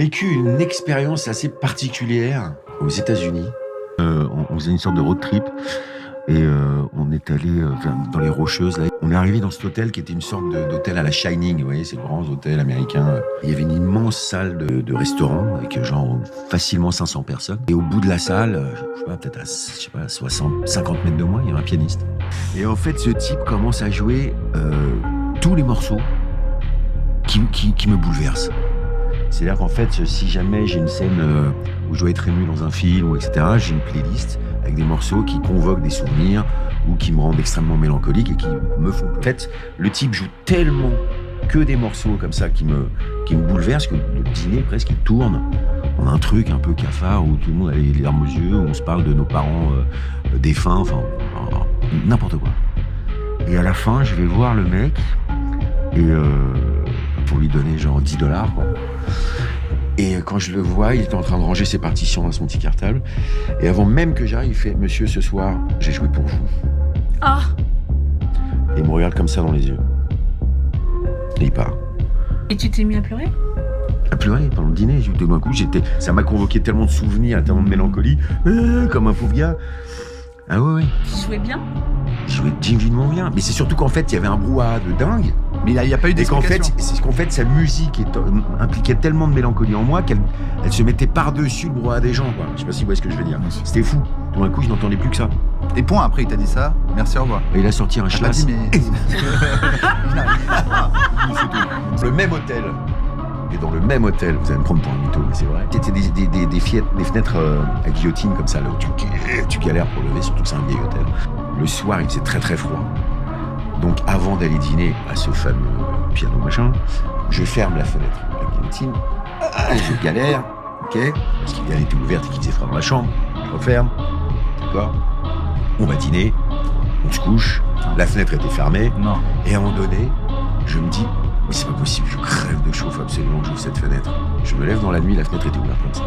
Vécu une expérience assez particulière aux États-Unis. On faisait une sorte de road trip et on est allé dans les Rocheuses. Là. On est arrivé dans cet hôtel qui était une sorte d'hôtel à la Shining, vous voyez, ces grands hôtels américains. Il y avait une immense salle de restaurant avec genre facilement 500 personnes. Et au bout de la salle, je sais pas, peut-être à 60, 50 mètres de moi, il y avait un pianiste. Et en fait, ce type commence à jouer tous les morceaux qui me bouleversent. C'est-à-dire qu'en fait, si jamais j'ai une scène où je dois être ému dans un film, etc., j'ai une playlist avec des morceaux qui convoquent des souvenirs ou qui me rendent extrêmement mélancolique et qui me font... En fait, le type joue tellement que des morceaux comme ça qui me bouleversent que le dîner, presque, il tourne. On a un truc un peu cafard où tout le monde a les larmes aux yeux, où on se parle de nos parents défunts, enfin, n'importe quoi. Et à la fin, je vais voir le mec et... pour lui donner genre $10, quoi. Et quand je le vois, il était en train de ranger ses partitions dans son petit cartable. Et avant même que j'arrive, il fait « Monsieur, ce soir, j'ai joué pour vous. » Ah. Et il me regarde comme ça dans les yeux. Et il part. Et tu t'es mis à pleurer? À pleurer pendant le dîner. Tout d'un coup, ça m'a convoqué tellement de souvenirs, tellement de mélancolie, comme un pauvre gars. Ah ouais. Tu jouais bien? Je jouais divinement bien. Mais c'est surtout qu'en fait, il y avait un brouhaha de dingue. Mais il n'y a pas eu d'explication. C'est qu'en fait, sa musique impliquait tellement de mélancolie en moi qu'elle se mettait par-dessus le brouhaha des gens, quoi. Je sais pas si vous voyez ce que je veux dire. C'était fou. Tout d'un coup, je n'entendais plus que ça. Et point, après, il t'a dit ça. Merci, au revoir. Et il a sorti un T'as pas schlass. dit, mais... Dans le même hôtel. Et dans le même hôtel, vous allez me prendre pour un mytho, mais c'est vrai. C'était des fenêtres à guillotine comme ça, là où tu galères pour lever, surtout que c'est un vieil hôtel. Le soir, il faisait très très froid. Donc avant d'aller dîner à ce fameux piano machin, je ferme la fenêtre de la guillotine, je galère, ok, parce qu'elle était ouverte et qu'il faisait froid dans la chambre, je referme, d'accord, on va dîner, on se couche, la fenêtre était fermée, Non. et à un moment donné, je me dis, mais c'est pas possible, je crève de chaud, faut absolument que j'ouvre cette fenêtre. Je me lève dans la nuit, la fenêtre était ouverte comme ça.